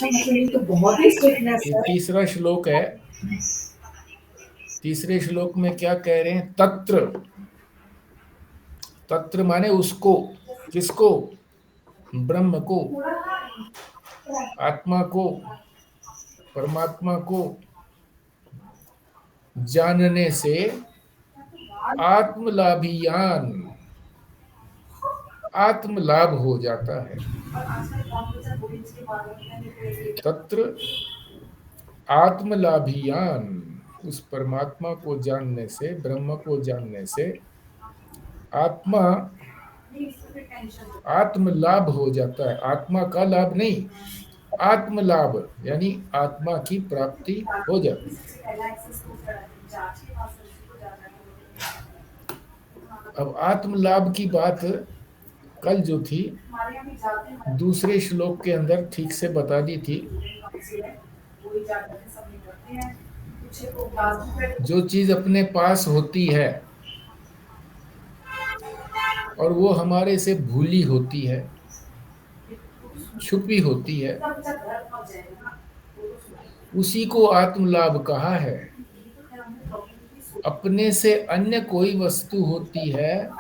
तो बहुत ही स्ट्रिक्टनेस ये है। तीसरा श्लोक है। तीसरे श्लोक में क्या कह रहे हैं? तत्र। तत्र माने उसको। किसको? ब्रह्म को, आत्मा को, परमात्मा को जानने से आत्मलाभियान, आत्मलाभ हो जाता है। तत्र आत्मलाभियान, उस परमात्मा को जानने से, ब्रह्म को जानने से आत्मा, आत्मलाभ हो जाता है। आत्मा का लाभ नहीं, आत्मलाभ यानी आत्मा की प्राप्ति हो जाती है। अब आत्मलाभ की बात कल जो थी दूसरे श्लोक के अंदर ठीक से बता दी थी। जो चीज अपने पास होती है और वो हमारे से भूली होती है, छुपी होती है, उसी को आत्मलाभ कहा है। अपने से अन्य कोई वस्तु होती है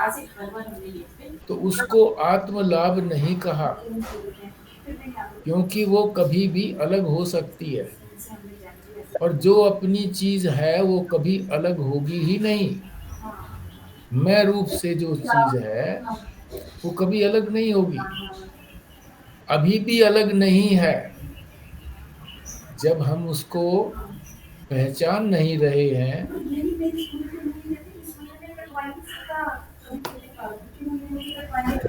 तो उसको आत्मलाभ नहीं कहा, क्योंकि वो कभी भी अलग हो सकती है, और जो अपनी चीज है वो कभी अलग होगी ही नहीं। मैं रूप से जो चीज है वो कभी अलग नहीं होगी, अभी भी अलग नहीं है। जब हम उसको पहचान नहीं रहे हैं,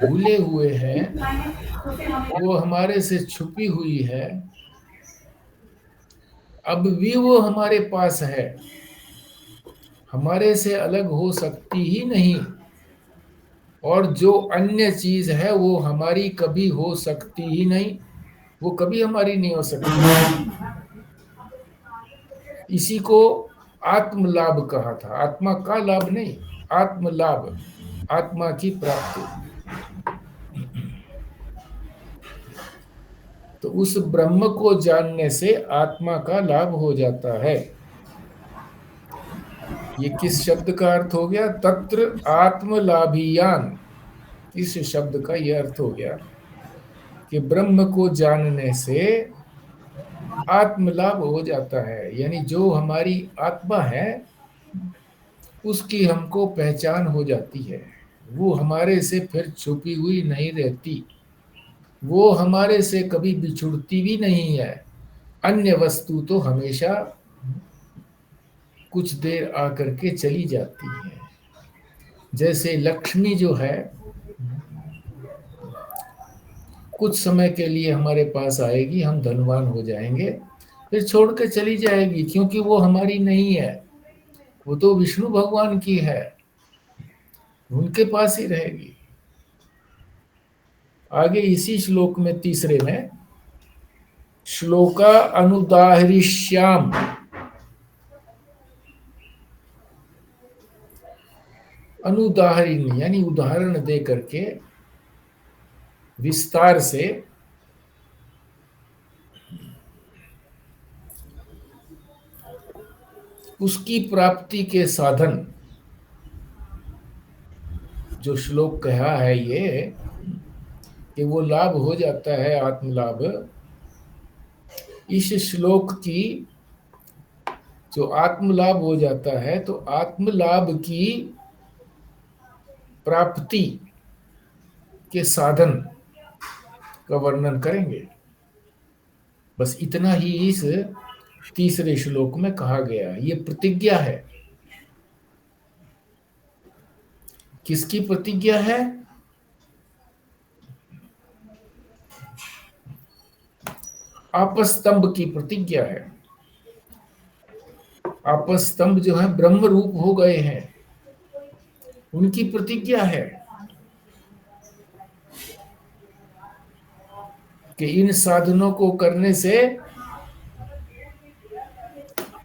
भूले हुए हैं, वो हमारे से छुपी हुई है, अब भी वो हमारे पास है, हमारे से अलग हो सकती ही नहीं। और जो अन्य चीज है वो हमारी कभी हो सकती ही नहीं, वो कभी हमारी नहीं हो सकती। इसी को आत्मलाभ कहा था, आत्मा का लाभ नहीं, आत्मलाभ, आत्मा की प्राप्ति। तो उस ब्रह्म को जानने से आत्मा का लाभ हो जाता है। ये किस शब्द का अर्थ हो गया? तत्र आत्मलाभियान। इस शब्द का यह अर्थ हो गया कि ब्रह्म को जानने से आत्मलाभ हो जाता है, यानी जो हमारी आत्मा है उसकी हमको पहचान हो जाती है, वो हमारे से फिर छुपी हुई नहीं रहती, वो हमारे से कभी बिछुड़ती भी नहीं है। अन्य वस्तु तो हमेशा कुछ देर आकर के चली जाती है। जैसे लक्ष्मी जो है कुछ समय के लिए हमारे पास आएगी, हम धनवान हो जाएंगे, फिर छोड़ के चली जाएगी, क्योंकि वो हमारी नहीं है, वो तो विष्णु भगवान की है, उनके पास ही रहेगी। आगे इसी श्लोक में तीसरे में, श्लोका अनुदाहरिष्याम, अनुदाहरिणी यानी उदाहरण दे करके विस्तार से उसकी प्राप्ति के साधन, जो श्लोक कहा है ये कि वो लाभ हो जाता है आत्मलाभ, इस श्लोक की जो आत्मलाभ हो जाता है, तो आत्मलाभ की प्राप्ति के साधन का वर्णन करेंगे। बस इतना ही इस तीसरे श्लोक में कहा गया। ये प्रतिज्ञा है। किसकी प्रतिज्ञा है? आपस्तंभ की प्रतिज्ञा है। आपस्तंभ जो है ब्रह्म रूप हो गए हैं, उनकी प्रतिज्ञा है कि इन साधनों को करने से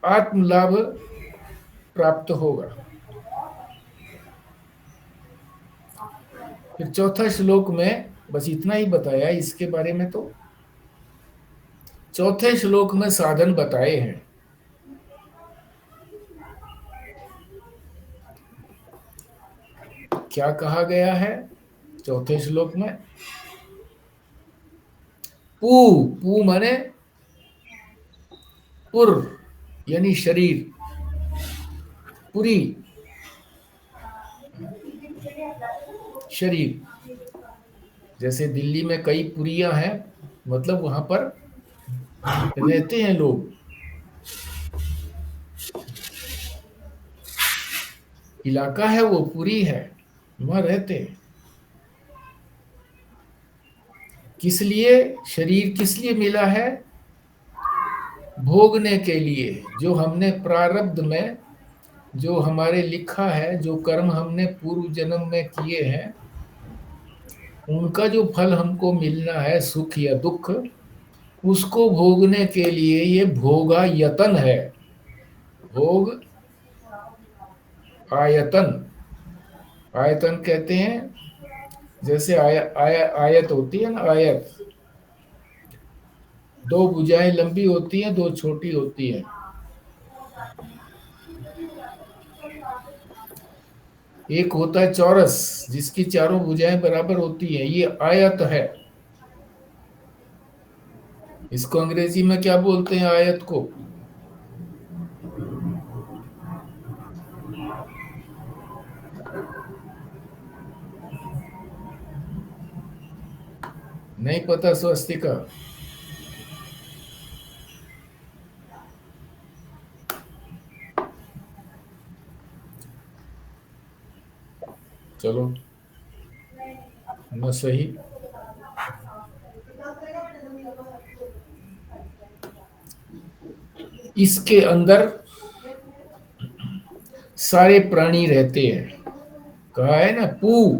आत्मलाभ प्राप्त होगा। फिर चौथा श्लोक में बस इतना ही बताया, इसके बारे में तो चौथे श्लोक में साधन बताए हैं। क्या कहा गया है चौथे श्लोक में? पू, पू माने पुर, यानी शरीर, पुरी, शरीर। जैसे दिल्ली में कई पुरियां हैं, मतलब वहां पर रहते हैं लोग, इलाका है वो पुरी है, वहां रहते हैं। किस लिए शरीर किस लिए मिला है? भोगने के लिए। जो हमने प्रारब्ध में, जो हमारे लिखा है, जो कर्म हमने पूर्व जन्म में किए हैं, उनका जो फल हमको मिलना है, सुख या दुख, उसको भोगने के लिए ये भोगा यतन है। भोग आयतन, आयतन कहते हैं। जैसे आयत होती है ना, आयत, दो भुजाएं लंबी होती हैं, दो छोटी होती हैं। एक होता है चौरस, जिसकी चारों भुजाएं बराबर होती हैं, ये आयत है। इसको अंग्रेजी में क्या बोलते हैं आयत को? नहीं पता? स्वस्तिका? चलो, न सही। इसके अंदर सारे प्राणी रहते हैं। कहा है ना, पू,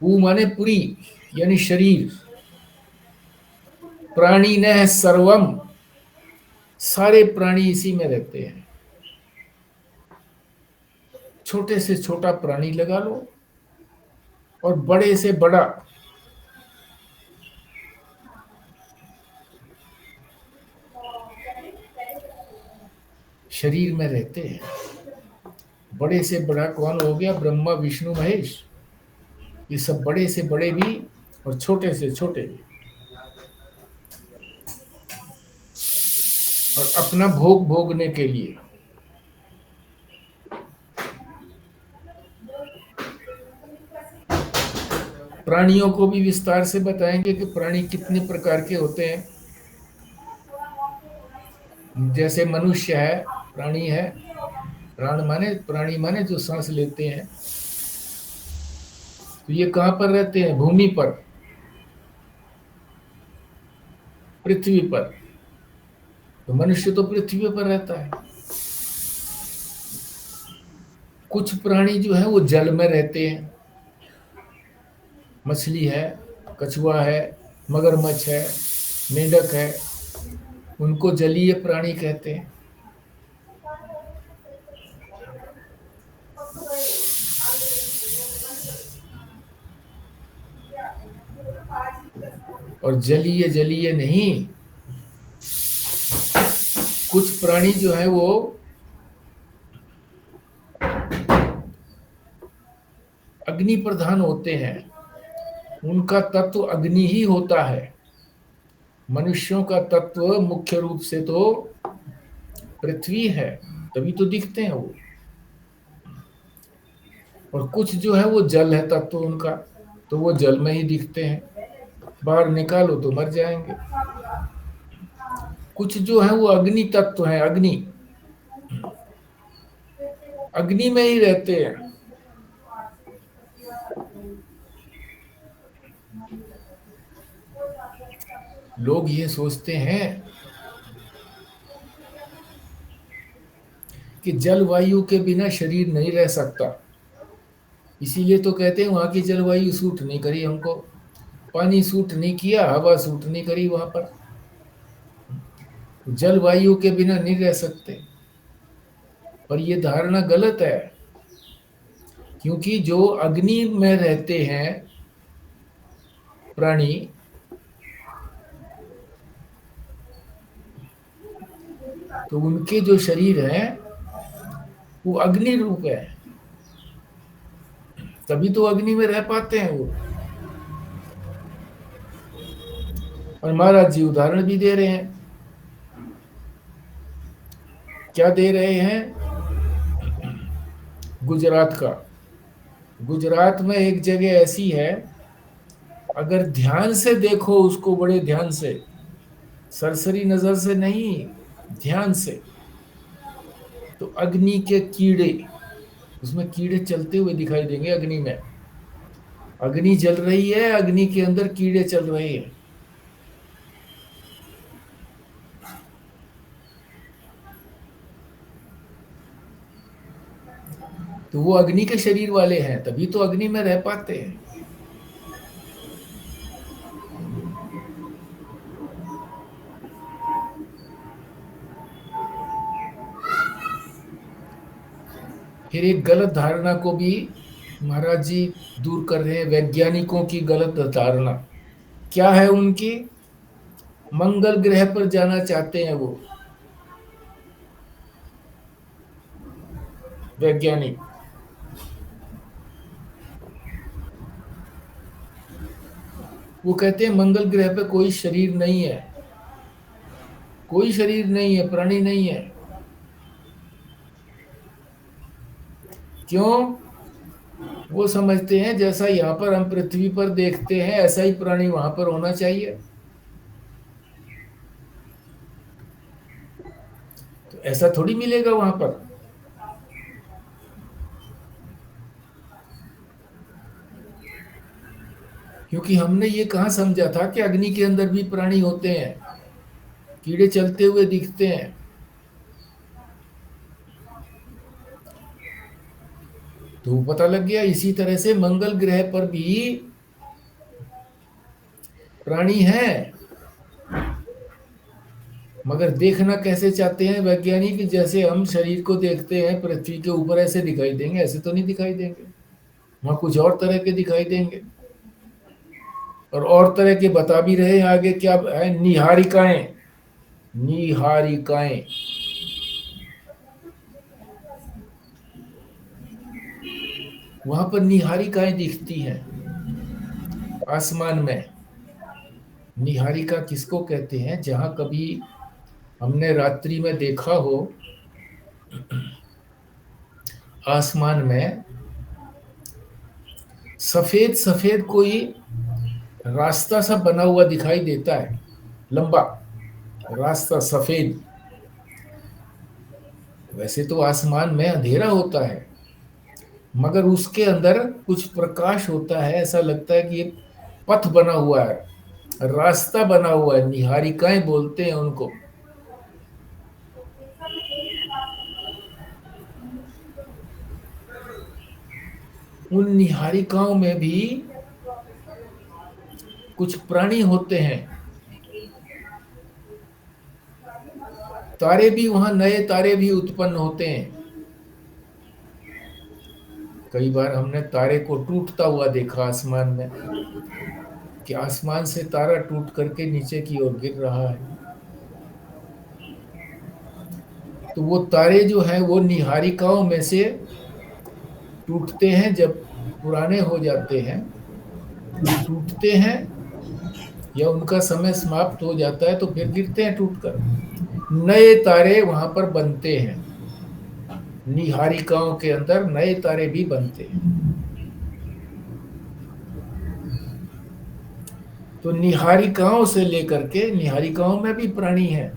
पू माने पुरी, यानी शरीर। प्राणी न सर्वम, सारे प्राणी इसी में रहते हैं। छोटे से छोटा प्राणी लगा लो और बड़े से बड़ा, शरीर में रहते हैं। बड़े से बड़ा कौन हो गया? ब्रह्मा विष्णु महेश। ये सब बड़े से बड़े भी और छोटे से छोटे भी, और अपना भोग भोगने के लिए। प्राणियों को भी विस्तार से बताएंगे कि प्राणी कितने प्रकार के होते हैं। जैसे मनुष्य है, प्राणी है। प्राण माने, प्राणी माने जो सांस लेते हैं। तो ये कहां पर रहते हैं? भूमि पर, पृथ्वी पर। तो मनुष्य तो पृथ्वी पर रहता है। कुछ प्राणी जो है वो जल में रहते हैं। मछली है, कछुआ है, मगरमच्छ है, मेंढक है, उनको जलीय प्राणी कहते हैं। और जलीय जलीय नहीं, कुछ प्राणी जो है वो अग्नि प्रधान होते हैं। उनका तत्व अग्नि ही होता है। मनुष्यों का तत्व मुख्य रूप से तो पृथ्वी है, तभी तो दिखते हैं वो। और कुछ जो है वो जल है तत्व उनका, तो वो जल में ही दिखते हैं। बाहर निकालो तो मर जाएंगे। कुछ जो है वो अग्नि तत्व है, अग्नि, अग्नि में ही रहते हैं। लोग ये सोचते हैं कि जलवायु के बिना शरीर नहीं रह सकता, इसीलिए तो कहते हैं वहां की जलवायु सूट नहीं करी हमको। पानी सूट नहीं किया, हवा सूट नहीं करी वहां पर। जलवायु के बिना नहीं रह सकते। पर यह धारणा गलत है, क्योंकि जो अग्नि में रहते हैं प्राणी, तो उनके जो शरीर है वो अग्नि रूप है, तभी तो अग्नि में रह पाते हैं वो। और महाराज जी उदाहरण भी दे रहे हैं। क्या दे रहे हैं? गुजरात का। गुजरात में एक जगह ऐसी है, अगर ध्यान से देखो उसको, बड़े ध्यान से, सरसरी नजर से नहीं, ध्यान से, तो अग्नि के कीड़े, उसमें कीड़े चलते हुए दिखाई देंगे। अग्नि में अग्नि जल रही है, अग्नि के अंदर कीड़े चल रहे हैं। तो वो अग्नि के शरीर वाले हैं, तभी तो अग्नि में रह पाते हैं। फिर एक गलत धारणा को भी महाराज जी दूर कर रहे हैं, वैज्ञानिकों की गलत धारणा। क्या है उनकी? मंगल ग्रह पर जाना चाहते हैं वो वैज्ञानिक। वो कहते हैं मंगल ग्रह पे कोई शरीर नहीं है, कोई शरीर नहीं है, प्राणी नहीं है। क्यों? वो समझते हैं जैसा यहाँ पर हम पृथ्वी पर देखते हैं ऐसा ही प्राणी वहां पर होना चाहिए। तो ऐसा थोड़ी मिलेगा वहां पर। क्योंकि हमने ये कहाँ समझा था कि अग्नि के अंदर भी प्राणी होते हैं, कीड़े चलते हुए दिखते हैं। तो पता लग गया इसी तरह से मंगल ग्रह पर भी प्राणी हैं, मगर देखना कैसे चाहते हैं वैज्ञानिक? जैसे हम शरीर को देखते हैं पृथ्वी के ऊपर, ऐसे दिखाई देंगे? ऐसे तो नहीं दिखाई देंगे, वहां कुछ और तरह के दिखाई देंगे। और तरह के बता भी रहे हैं आगे क्या है, निहारिकाएं। निहारिकाएं, वहां पर निहारिकाएं दिखती हैं आसमान में। निहारिका किसको कहते हैं? जहां कभी हमने रात्रि में देखा हो आसमान में सफेद सफेद कोई रास्ता सा बना हुआ दिखाई देता है, लंबा रास्ता सफेद। वैसे तो आसमान में अंधेरा होता है, मगर उसके अंदर कुछ प्रकाश होता है, ऐसा लगता है कि ये पथ बना हुआ है, रास्ता बना हुआ है। निहारिकाएं बोलते हैं उनको। उन निहारिकाओं में भी कुछ प्राणी होते हैं। तारे भी, वहां नए तारे भी उत्पन्न होते हैं। कई बार हमने तारे को टूटता हुआ देखा आसमान में, कि आसमान से तारा टूट करके नीचे की ओर गिर रहा है। तो वो तारे जो हैं वो निहारिकाओं में से टूटते हैं, जब पुराने हो जाते हैं, टूटते हैं, या उनका समय समाप्त हो जाता है तो फिर गिरते हैं टूटकर। नए तारे वहां पर बनते हैं, निहारिकाओं के अंदर नए तारे भी बनते हैं। तो निहारिकाओं से लेकर के, निहारिकाओं में भी प्राणी हैं।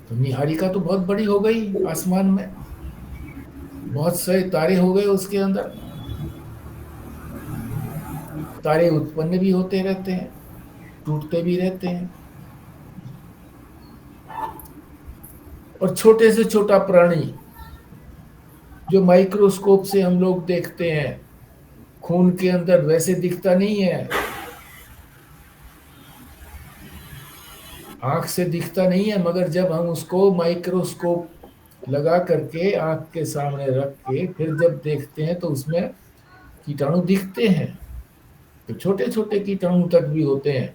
तो निहारिका तो बहुत बड़ी हो गई आसमान में, बहुत सारे तारे हो गए उसके अंदर। तारे उत्पन्न भी होते रहते हैं, टूटते भी रहते हैं। और छोटे से छोटा प्राणी जो माइक्रोस्कोप से हम लोग देखते हैं खून के अंदर, वैसे दिखता नहीं है, आंख से दिखता नहीं है, मगर जब हम उसको माइक्रोस्कोप लगा करके आंख के सामने रख के फिर जब देखते हैं तो उसमें कीटाणु दिखते हैं। तो छोटे छोटे कीटाणु तक भी होते हैं।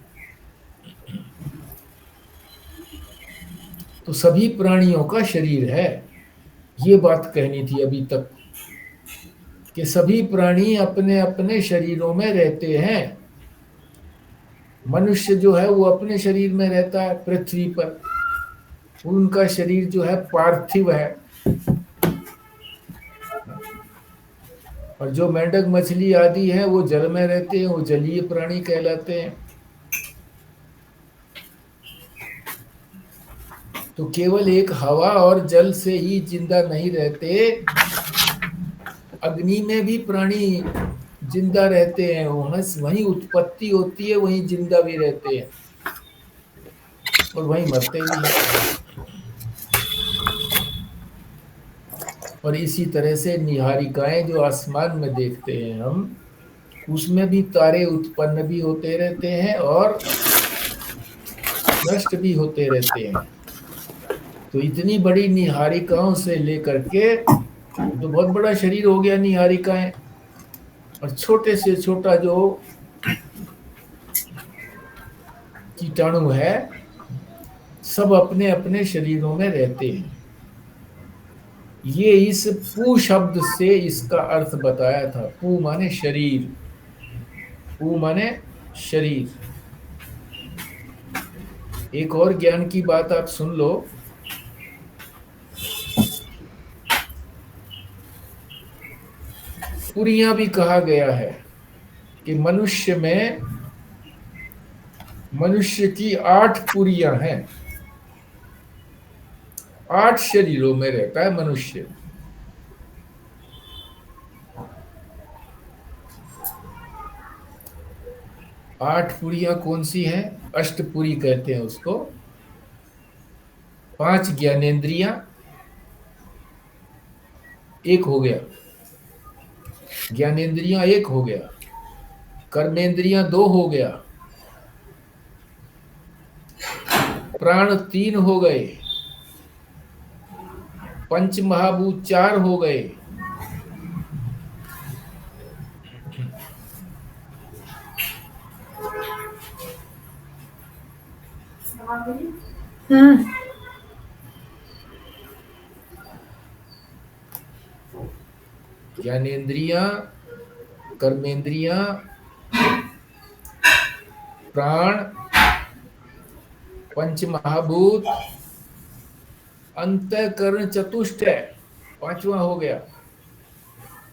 तो सभी प्राणियों का शरीर है। ये बात कहनी थी अभी तक कि सभी प्राणी अपने अपने शरीरों में रहते हैं। मनुष्य जो है वो अपने शरीर में रहता है पृथ्वी पर, उनका शरीर जो है पार्थिव है। और जो मेंढक मछली आदि है वो जल में रहते हैं, वो जलीय प्राणी कहलाते हैं। तो केवल एक हवा और जल से ही जिंदा नहीं रहते, अग्नि में भी प्राणी जिंदा रहते हैं। वहीं उत्पत्ति होती है, वहीं जिंदा भी रहते हैं और वहीं मरते भी हैं। और इसी तरह से निहारिकाएं जो आसमान में देखते हैं हम, उसमें भी तारे उत्पन्न भी होते रहते हैं और नष्ट भी होते रहते हैं। तो इतनी बड़ी निहारिकाओं से लेकर के तो बहुत बड़ा शरीर हो गया निहारिकाएं, और छोटे से छोटा जो कीटाणु है सब अपने अपने शरीरों में रहते हैं। ये इस पू शब्द से इसका अर्थ बताया था। पू माने शरीर, पू माने शरीर। एक और ज्ञान की बात आप सुन लो। पुरियां भी कहा गया है कि मनुष्य की 8 पुरियां हैं। 8 शरीरों में रहता है मनुष्य। आठ पुरियां कौन सी हैं? अष्टपुरी कहते हैं उसको। 5 ज्ञानेंद्रियां, एक हो गया। ज्ञानेंद्रियां एक हो गया, कर्मेंद्रियां 2 हो गया, प्राण 3 हो गए, पंच महाभूत 4 हो गए, ज्ञानेंद्रियां, कर्मेंद्रियां, प्राण, पंच महाभूत, अंतःकरण चतुष्टय 5वां हो गया।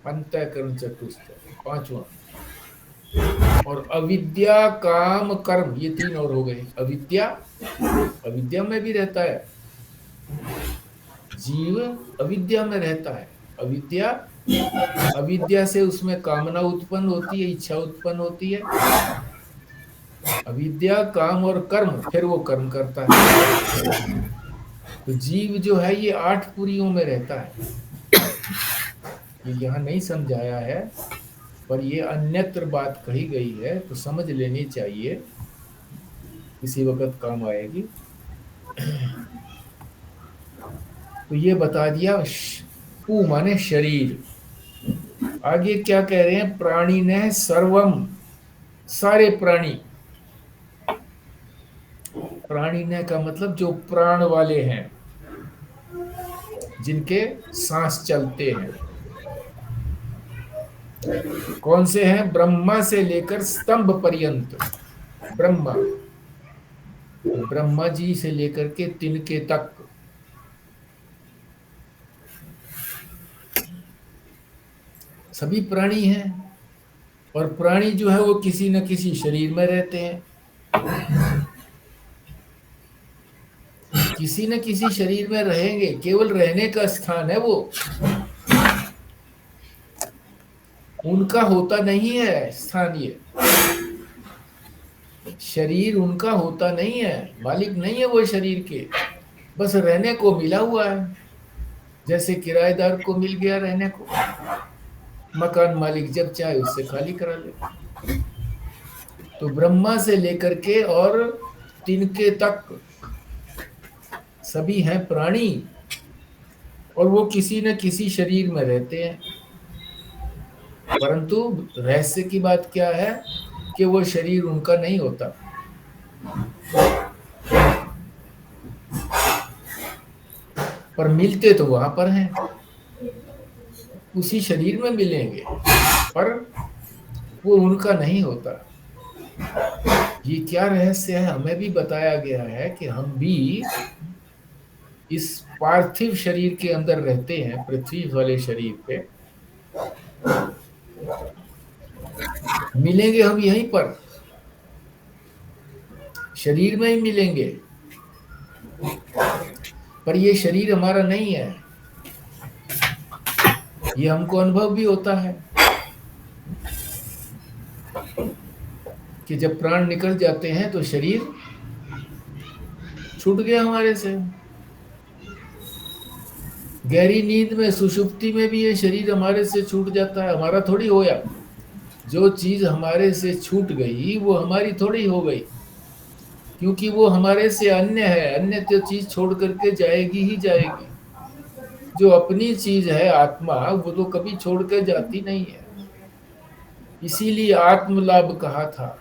अंतःकरण चतुष्टय 5वां। और अविद्या, काम, कर्म, ये 3 और हो गए। अविद्या में भी रहता है जीव, अविद्या में रहता है। अविद्या से उसमें कामना उत्पन्न होती है, इच्छा उत्पन्न होती है। अविद्या, काम और कर्म, फिर वो कर्म करता है। तो जीव जो है ये 8 पुरियों में रहता है। ये यहाँ नहीं समझाया है, पर ये अन्यत्र बात कही गई है तो समझ लेनी चाहिए, किसी वक्त काम आएगी। तो ये बता दिया। पू माने शरीर। आगे क्या कह रहे हैं? प्राणी ने सर्वम, सारे प्राणी। प्राणी ने का मतलब जो प्राण वाले हैं, जिनके सांस चलते हैं। कौन से हैं? ब्रह्मा से लेकर स्तंभ पर्यंत। ब्रह्मा जी से लेकर के तिनके तक सभी प्राणी हैं। और प्राणी जो है वो किसी न किसी शरीर में रहते हैं। किसी न किसी शरीर में रहेंगे, केवल रहने का स्थान है वो, उनका होता नहीं है स्थान। ये शरीर उनका होता नहीं है, मालिक नहीं है वो शरीर के, बस रहने को मिला हुआ है। जैसे किराएदार को मिल गया रहने को, मकान मालिक जब चाहे उससे खाली करा ले। तो ब्रह्मा से लेकर के और तिनके तक सभी हैं प्राणी, और वो किसी न किसी शरीर में रहते हैं। परंतु रहस्य की बात क्या है कि वो शरीर उनका नहीं होता। पर मिलते तो वहां पर हैं, उसी शरीर में मिलेंगे, पर वो उनका नहीं होता। ये क्या रहस्य है, हमें भी बताया गया है कि हम भी इस पार्थिव शरीर के अंदर रहते हैं, पृथ्वी वाले शरीर पे। मिलेंगे हम यहीं पर, शरीर में ही मिलेंगे, पर ये शरीर हमारा नहीं है। ये हमको अनुभव भी होता है कि जब प्राण निकल जाते हैं तो शरीर छूट गया हमारे से। गहरी नींद में, सुषुप्ति में भी ये शरीर हमारे से छूट जाता है, हमारा थोड़ी होया। जो चीज हमारे से छूट गई वो हमारी थोड़ी हो गई, क्योंकि वो हमारे से अन्य है। अन्य तो चीज छोड़ करके जाएगी ही जाएगी। जो अपनी चीज है आत्मा, वो तो कभी छोड़ के जाती नहीं है। इसीलिए आत्मलाभ कहा था।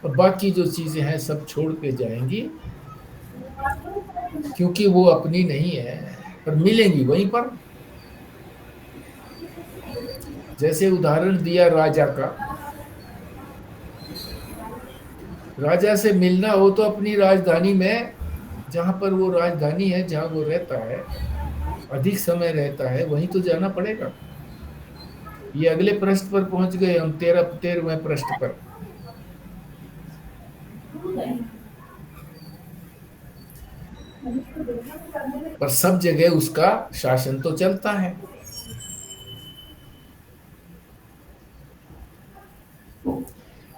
और बाकी जो चीजें हैं सब छोड़ के जाएंगी, क्योंकि वो अपनी नहीं है, पर मिलेंगी वहीं पर। जैसे उदाहरण दिया राजा का, राजा से मिलना हो तो अपनी राजधानी में, जहां पर वो राजधानी है, जहां वो रहता है, अधिक समय रहता है, वहीं तो जाना पड़ेगा। ये अगले पृष्ठ पर पहुंच गए हम, 13वें पृष्ठ पर। पर सब जगह उसका शासन तो चलता है।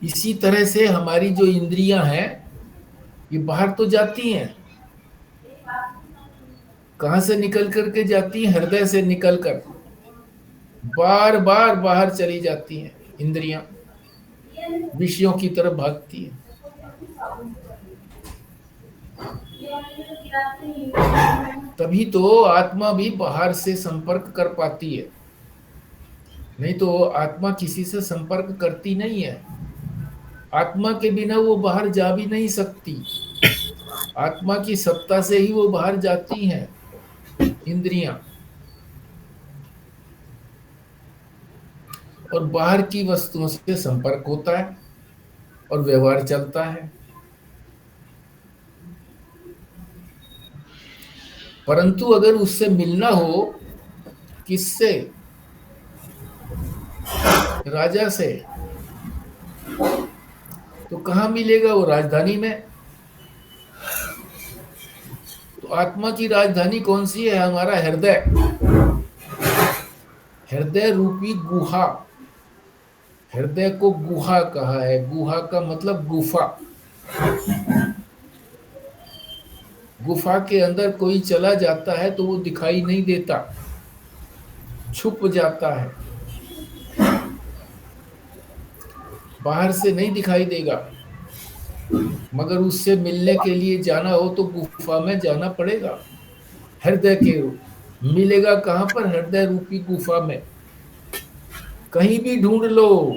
इसी तरह से हमारी जो इंद्रियां हैं, ये बाहर तो जाती हैं। कहां से निकल करके जाती हैं? हृदय से निकलकर बार बार बाहर चली जाती हैं इंद्रियां, विषयों की तरफ भागती हैं। तभी तो आत्मा भी बाहर से संपर्क कर पाती है, नहीं तो आत्मा किसी से संपर्क करती नहीं है। आत्मा के बिना वो बाहर जा भी नहीं सकती। आत्मा की सत्ता से ही वो बाहर जाती हैं इंद्रियां, और बाहर की वस्तुओं से संपर्क होता है और व्यवहार चलता है। परंतु अगर उससे मिलना हो, किससे? राजा से, तो कहां मिलेगा? वो राजधानी में। तो आत्मा की राजधानी कौन सी है? हमारा हृदय। हृदय रूपी गुहा। हृदय को गुहा कहा है। गुहा का मतलब गुफा। गुफा के अंदर कोई चला जाता है तो वो दिखाई नहीं देता, छुप जाता है, बाहर से नहीं दिखाई देगा। मगर उससे मिलने के लिए जाना हो तो गुफा में जाना पड़ेगा। हृदय के रूप मिलेगा कहां पर? हृदय रूपी गुफा में। कहीं भी ढूंढ लो,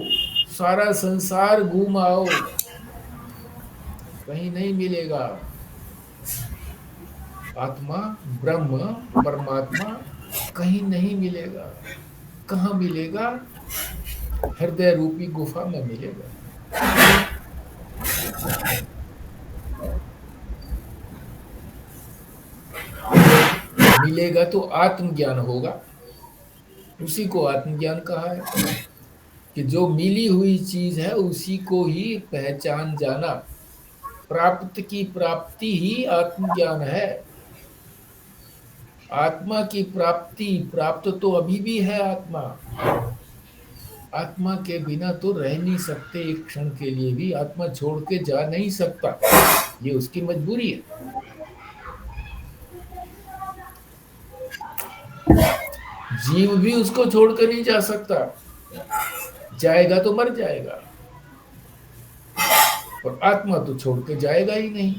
सारा संसार घूम आओ, कहीं नहीं मिलेगा। आत्मा, ब्रह्म, परमात्मा कहीं नहीं मिलेगा। कहाँ मिलेगा? हृदय रूपी गुफा में मिलेगा। मिलेगा तो आत्मज्ञान होगा। उसी को आत्मज्ञान कहा है कि जो मिली हुई चीज है उसी को ही पहचान जाना। प्राप्त की प्राप्ति ही आत्मज्ञान है। आत्मा की प्राप्ति, प्राप्त तो अभी भी है आत्मा। आत्मा के बिना तो रह नहीं सकते, एक क्षण के लिए भी आत्मा छोड़ के जा नहीं सकता, ये उसकी मजबूरी है। जीव भी उसको छोड़कर नहीं जा सकता, जाएगा तो मर जाएगा, और आत्मा तो छोड़ के जाएगा ही नहीं।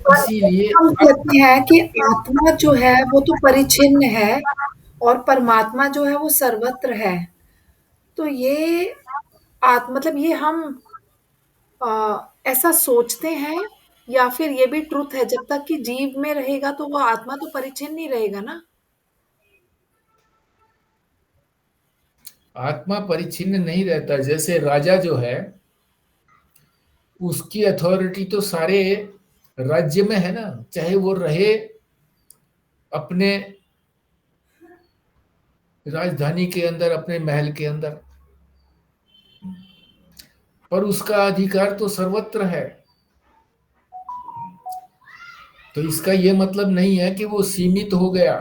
इसीलिए हम कहते हैं कि आत्मा जो है वो तो परिच्छिन्न है, और परमात्मा जो है वो सर्वत्र है। तो ये मतलब ये हम ऐसा सोचते हैं या फिर ये भी ट्रुथ है, जब तक कि जीव में रहेगा तो वो आत्मा तो परिचिन नहीं रहेगा ना। आत्मा परिच्छिन्न नहीं रहता। जैसे राजा जो है, उसकी अथॉरिटी तो सारे राज्य में है ना, चाहे वो रहे अपने राजधानी के अंदर, अपने महल के अंदर, पर उसका अधिकार तो सर्वत्र है। तो इसका यह मतलब नहीं है कि वो सीमित हो गया।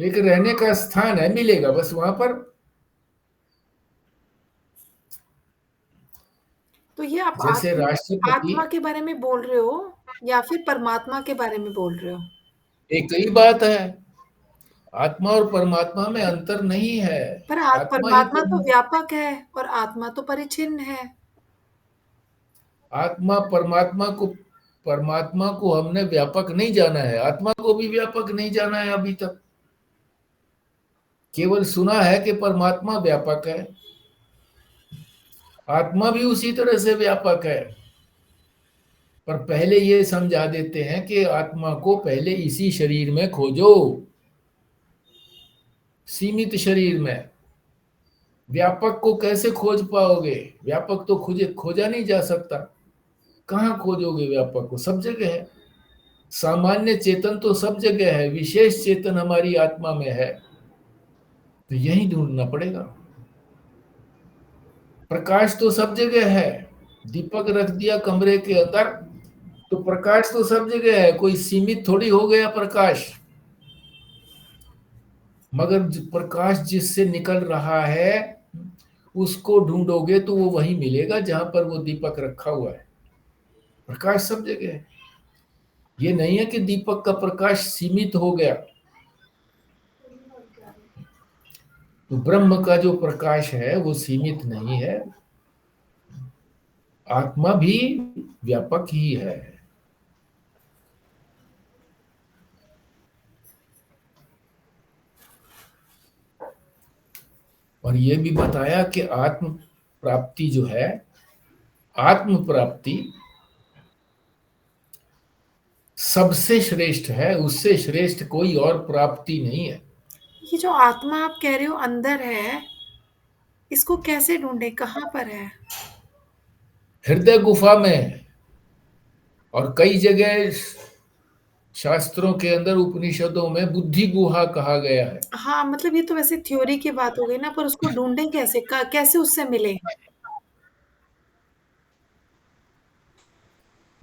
एक रहने का स्थान है, मिलेगा बस वहां पर। तो ये आप जैसे आत्मा राष्ट्रपति, आत्मा के बारे में बोल रहे हो या फिर परमात्मा के बारे में बोल रहे हो? एक ही बात है। आत्मा और परमात्मा में अंतर नहीं है। पर आत्मा ही परमात्मा तो व्यापक है और आत्मा तो परिचिन्न है। परमात्मा को हमने व्यापक नहीं जाना है, आत्मा को भी व्यापक नहीं जाना है अभी तक। केवल सुना है कि परमात्मा व्यापक है, आत्मा भी उसी तरह से व्यापक है। पर पहले ये समझा देते हैं कि आत्मा को पहले इसी शरीर में खोजो, सीमित शरीर में। व्यापक को कैसे खोज पाओगे? व्यापक तो खोजा नहीं जा सकता। कहाँ खोजोगे व्यापक को? सब जगह है। सामान्य चेतन तो सब जगह है, विशेष चेतन हमारी आत्मा में है, तो यही ढूंढना पड़ेगा। प्रकाश तो सब जगह है। दीपक रख दिया कमरे के अंदर तो प्रकाश तो सब जगह है, कोई सीमित थोड़ी हो गया प्रकाश। मगर प्रकाश जिससे निकल रहा है, उसको ढूंढोगे तो वो वही मिलेगा जहां पर वो दीपक रखा हुआ है। प्रकाश सब जगह है। ये नहीं है कि दीपक का प्रकाश सीमित हो गया। तो ब्रह्म का जो प्रकाश है वो सीमित नहीं है, आत्मा भी व्यापक ही है। और ये भी बताया कि आत्म प्राप्ति जो है, आत्म प्राप्ति सबसे श्रेष्ठ है, उससे श्रेष्ठ कोई और प्राप्ति नहीं है। ये जो आत्मा आप कह रहे हो अंदर है, इसको कैसे ढूंढे, कहाँ पर है? हृदय गुफा में। और कई जगह शास्त्रों के अंदर, उपनिषदों में बुद्धि गुहा कहा गया है। हाँ, मतलब ये तो वैसे थ्योरी की बात हो गई ना, पर उसको ढूंढे कैसे, कैसे उससे मिले?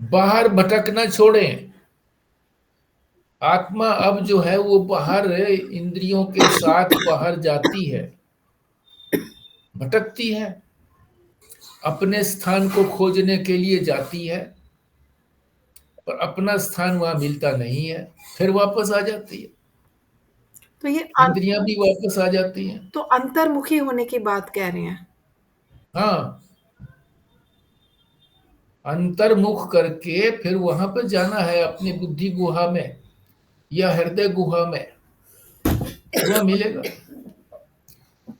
बाहर भटकना छोड़ें। आत्मा अब जो है वो बाहर इंद्रियों के साथ बाहर जाती है, भटकती है, अपने स्थान को खोजने के लिए जाती है, पर अपना स्थान वहां मिलता नहीं है, फिर वापस आ जाती है। तो ये इंद्रियां भी वापस आ जाती हैं। तो अंतर्मुखी होने की बात कह रहे हैं। हाँ, अंतर्मुख करके फिर वहां पर जाना है, अपनी बुद्धि गुहा में या हृदय गुहा में, फिर वहां मिलेगा।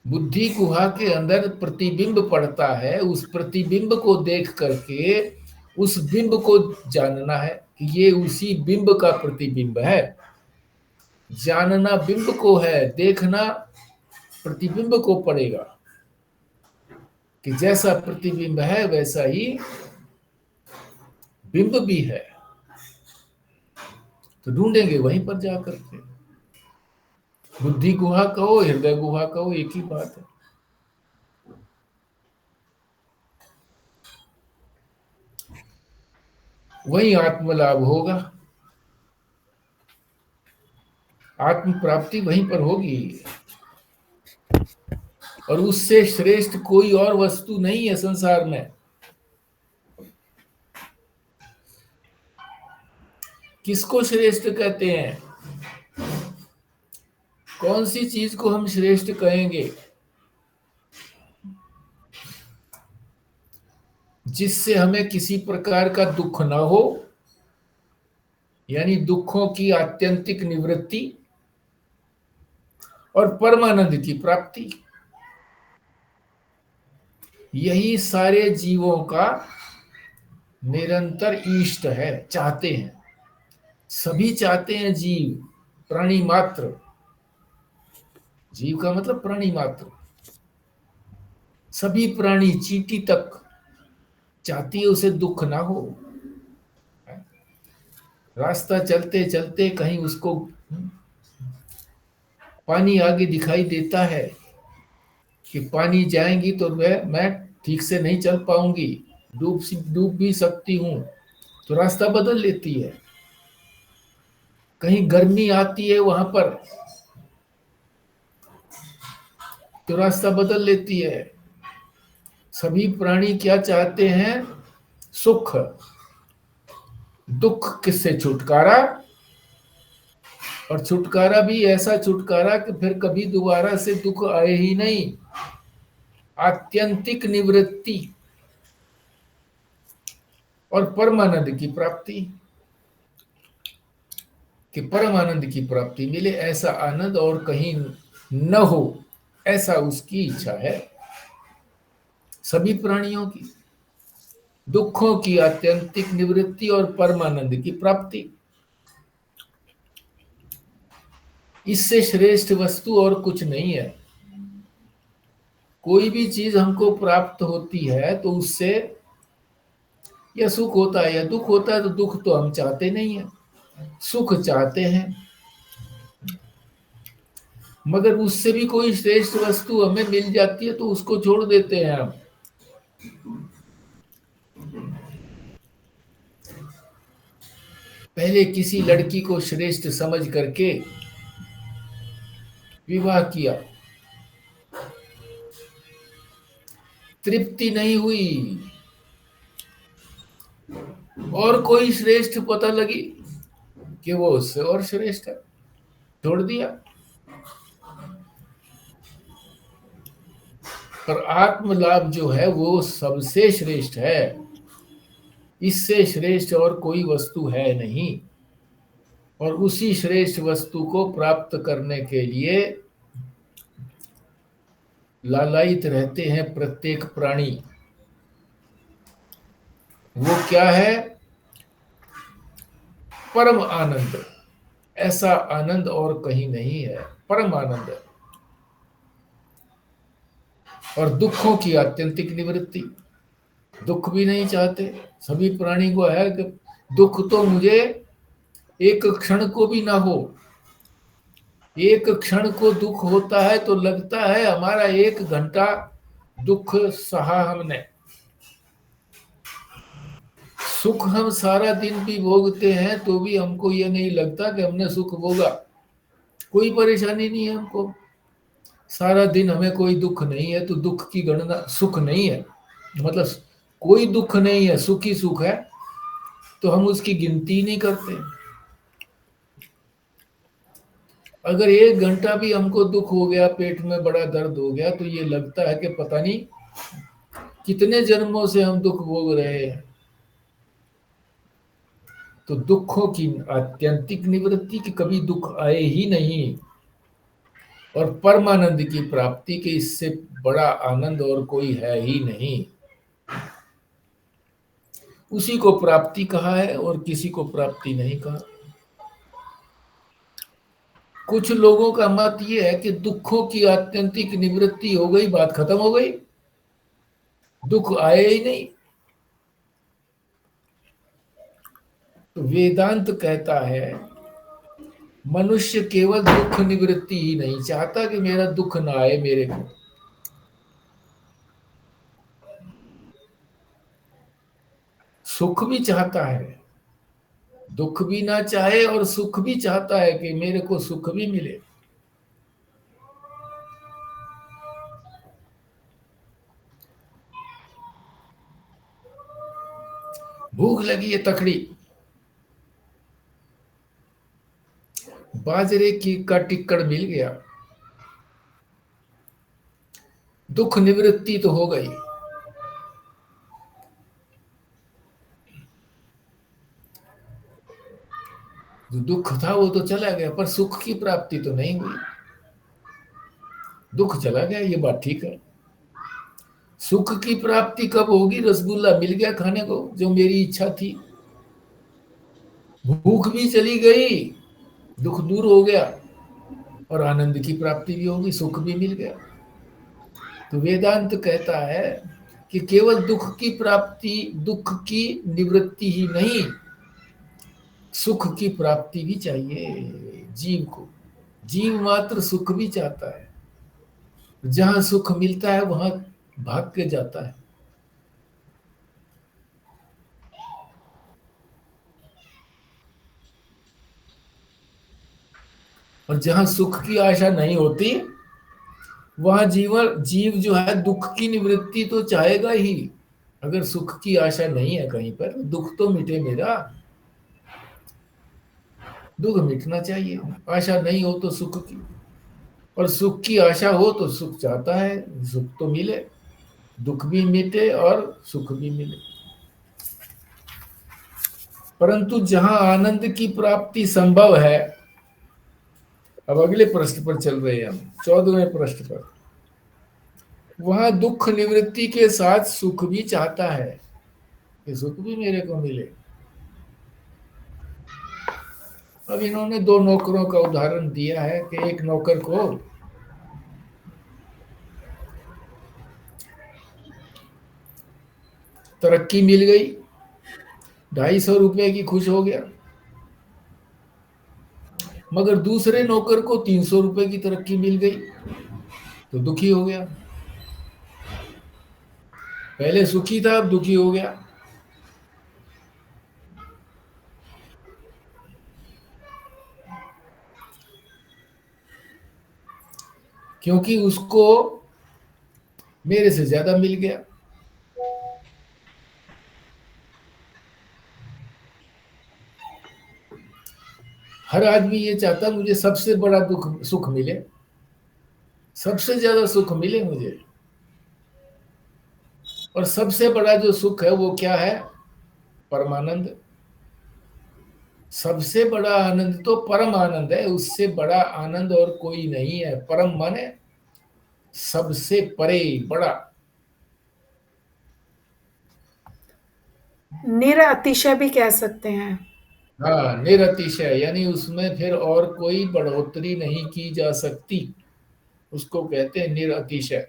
बुद्धि गुहा के अंदर प्रतिबिंब पड़ता है, उस प्रतिबिंब को देख करके उस बिंब को जानना है कि ये उसी बिंब का प्रतिबिंब है। जानना बिंब को है, देखना प्रतिबिंब को पड़ेगा कि जैसा प्रतिबिंब है वैसा ही बिंब भी है। तो ढूंढेंगे वहीं पर जाकर के। बुद्धि गुहा कहो, हृदय गुहा कहो, एक ही बात है। वही आत्मलाभ होगा, आत्म प्राप्ति वहीं पर होगी। और उससे श्रेष्ठ कोई और वस्तु नहीं है संसार में। किसको श्रेष्ठ कहते हैं? कौन सी चीज को हम श्रेष्ठ कहेंगे? जिससे हमें किसी प्रकार का दुख ना हो, यानी दुखों की आत्यंतिक निवृत्ति, और परमानंद की प्राप्ति। यही सारे जीवों का निरंतर इष्ट है, चाहते हैं, सभी चाहते हैं जीव, प्राणी मात्र, जीव का मतलब प्राणी मात्र, सभी प्राणी चींटी तक चाहती है उसे दुख ना हो। रास्ता चलते चलते कहीं उसको पानी आगे दिखाई देता है कि पानी जाएंगी तो मैं ठीक से नहीं चल पाऊंगी, डूब भी सकती हूं, तो रास्ता बदल लेती है। कहीं गर्मी आती है वहां पर, तो रास्ता बदल लेती है। सभी प्राणी क्या चाहते हैं? सुख, दुख किससे? छुटकारा। और छुटकारा भी ऐसा छुटकारा कि फिर कभी दोबारा से दुख आए ही नहीं, आत्यंतिक निवृत्ति और परमानंद की प्राप्ति। कि परमानंद की प्राप्ति मिले, ऐसा आनंद और कहीं न हो, ऐसा उसकी इच्छा है सभी प्राणियों की। दुखों की आत्यंतिक निवृत्ति और परमानंद की प्राप्ति, इससे श्रेष्ठ वस्तु और कुछ नहीं है। कोई भी चीज हमको प्राप्त होती है तो उससे या सुख होता है या दुख होता है, तो दुख तो हम चाहते नहीं है, सुख चाहते हैं। मगर उससे भी कोई श्रेष्ठ वस्तु हमें मिल जाती है तो उसको छोड़ देते हैं हम। पहले किसी लड़की को श्रेष्ठ समझ करके विवाह किया, तृप्ति नहीं हुई, और कोई श्रेष्ठ पता लगी कि वो उससे और श्रेष्ठ है, छोड़ दिया। पर आत्म लाभ जो है वो सबसे श्रेष्ठ है, इससे श्रेष्ठ और कोई वस्तु है नहीं। और उसी श्रेष्ठ वस्तु को प्राप्त करने के लिए लालायित रहते हैं प्रत्येक प्राणी। वो क्या है? परम आनंद। ऐसा आनंद और कहीं नहीं है, परम आनंद। और दुखों की आत्यंतिक निवृत्ति, दुख भी नहीं चाहते सभी प्राणी को है कि दुख तो मुझे एक क्षण को भी ना हो। एक क्षण को दुख होता है तो लगता है हमारा 1 घंटा दुख सहा हमने। सुख हम सारा दिन भी भोगते हैं तो भी हमको ये नहीं लगता कि हमने सुख भोगा, कोई परेशानी नहीं है हमको। सारा दिन हमें कोई दुख नहीं है तो दुख की गणना, सुख नहीं है मतलब कोई दुख नहीं है, सुख ही सुख है, तो हम उसकी गिनती नहीं करते। अगर 1 घंटा भी हमको दुख हो गया, पेट में बड़ा दर्द हो गया, तो ये लगता है कि पता नहीं कितने जन्मों से हम दुख भोग रहे हैं। तो दुखों की आत्यंतिक निवृत्ति, की कभी दुख आए ही नहीं, और परमानंद की प्राप्ति के इससे बड़ा आनंद और कोई है ही नहीं। उसी को प्राप्ति कहा है और किसी को प्राप्ति नहीं कहा। कुछ लोगों का मत यह है कि दुखों की आत्यंतिक निवृत्ति हो गई, बात खत्म हो गई, दुख आए ही नहीं। तो वेदांत कहता है मनुष्य केवल दुख निवृत्ति ही नहीं चाहता कि मेरा दुख ना आए मेरे को, सुख भी चाहता है, दुख भी ना चाहे और सुख भी चाहता है कि मेरे को सुख भी मिले। भूख लगी है तकड़ी, बाजरे की का टिक्कड़ मिल गया, दुख निवृत्ति तो हो गई। जो दुख था वो तो चला गया, पर सुख की प्राप्ति तो नहीं हुई। दुख चला गया, ये बात ठीक है। सुख की प्राप्ति कब होगी? रसगुल्ला मिल गया खाने को, जो मेरी इच्छा थी, भूख भी चली गई, दुख दूर हो गया, और आनंद की प्राप्ति भी होगी, सुख भी मिल गया। तो वेदांत कहता है कि केवल दुख की प्राप्ति, दुख की निवृत्ति ही नहीं, सुख की प्राप्ति भी चाहिए जीव को। जीव मात्र सुख भी चाहता है, जहां सुख मिलता है वहां भाग के जाता है, और जहां सुख की आशा नहीं होती वहां जीव जो है दुख की निवृत्ति तो चाहेगा ही। अगर सुख की आशा नहीं है कहीं पर, दुख तो मिटे मेरा, दुख मिटना चाहिए। आशा नहीं हो तो सुख की, और सुख की आशा हो तो सुख चाहता है, सुख तो मिले, दुख भी मिटे और सुख भी मिले। परंतु जहां आनंद की प्राप्ति संभव है, अब अगले प्रश्न पर चल रहे हैं हम, 14वें प्रश्न पर, वहां दुख निवृत्ति के साथ सुख भी चाहता है कि सुख भी मेरे को मिले। अब इन्होंने दो नौकरों का उदाहरण दिया है कि एक नौकर को तरक्की मिल गई, 250 रुपए की, खुश हो गया, मगर दूसरे नौकर को 300 रुपए की तरक्की मिल गई तो दुखी हो गया। पहले सुखी था, अब दुखी हो गया। क्योंकि उसको मेरे से ज्यादा मिल गया। हर आदमी ये चाहता मुझे सबसे बड़ा दुख सुख मिले, सबसे ज्यादा सुख मिले मुझे। और सबसे बड़ा जो सुख है वो क्या है? परमानंद। सबसे बड़ा आनंद तो परम आनंद है, उससे बड़ा आनंद और कोई नहीं है। परम माने सबसे परे, बड़ा। निरअतिशय भी कह सकते हैं। हाँ, निरतिशय, यानी उसमें फिर और कोई बढ़ोतरी नहीं की जा सकती, उसको कहते हैं निरतिशय।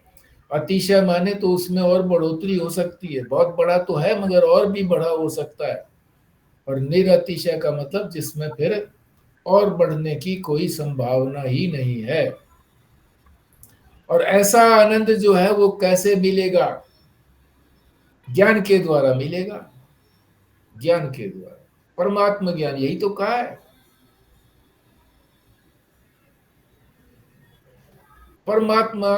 अतिशय माने तो उसमें और बढ़ोतरी हो सकती है, बहुत बड़ा तो है मगर और भी बड़ा हो सकता है। और निरतिशय का मतलब जिसमें फिर और बढ़ने की कोई संभावना ही नहीं है। और ऐसा आनंद जो है वो कैसे मिलेगा? ज्ञान के द्वारा मिलेगा, ज्ञान के द्वारा, परमात्मा ज्ञान, यही तो कहा है। परमात्मा,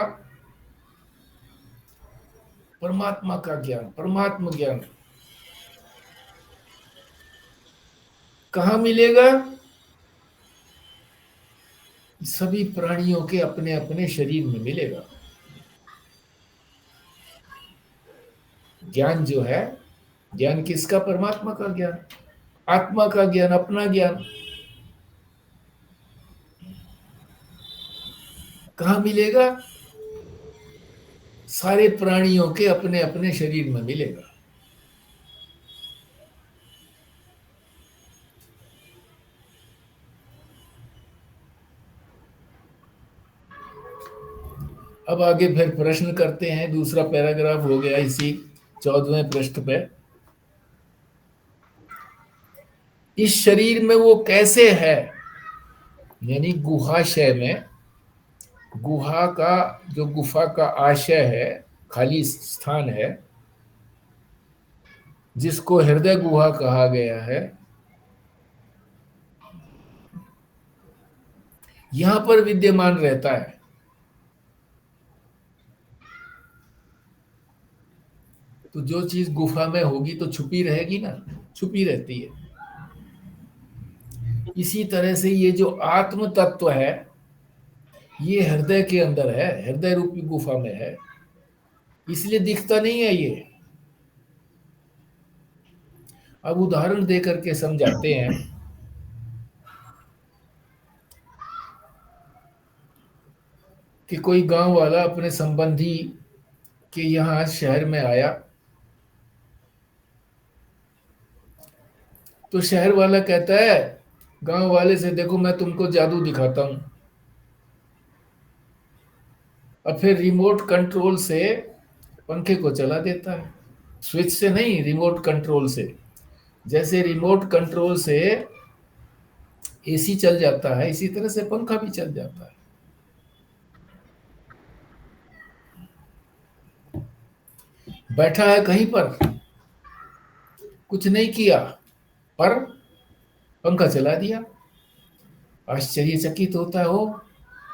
परमात्मा का ज्ञान, परमात्मा ज्ञान कहाँ मिलेगा? सभी प्राणियों के अपने अपने शरीर में मिलेगा। ज्ञान जो है, ज्ञान किसका? परमात्मा का ज्ञान, आत्मा का ज्ञान, अपना ज्ञान कहाँ मिलेगा? सारे प्राणियों के अपने अपने शरीर में मिलेगा। अब आगे फिर प्रश्न करते हैं, दूसरा पैराग्राफ हो गया इसी 14वें पृष्ठ पे। इस शरीर में वो कैसे है, यानी गुहाशय में, गुहा का जो गुफा का आशय है, खाली स्थान है, जिसको हृदय गुहा कहा गया है, यहां पर विद्यमान रहता है। तो जो चीज गुफा में होगी तो छुपी रहेगी ना, छुपी रहती है। इसी तरह से ये जो आत्म तत्व है, ये हृदय के अंदर है, हृदय रूपी गुफा में है, इसलिए दिखता नहीं है ये। अब उदाहरण दे करके समझाते हैं। कि कोई गांव वाला अपने संबंधी के यहाँ शहर में आया, तो शहर वाला कहता है गांव वाले से, देखो मैं तुमको जादू दिखाता हूं। और फिर रिमोट कंट्रोल से पंखे को चला देता है, स्विच से नहीं, रिमोट कंट्रोल से। जैसे रिमोट कंट्रोल से एसी चल जाता है, इसी तरह से पंखा भी चल जाता है। बैठा है कहीं पर, कुछ नहीं किया, पर पंखा चला दिया। आश्चर्यचकित होता है हो,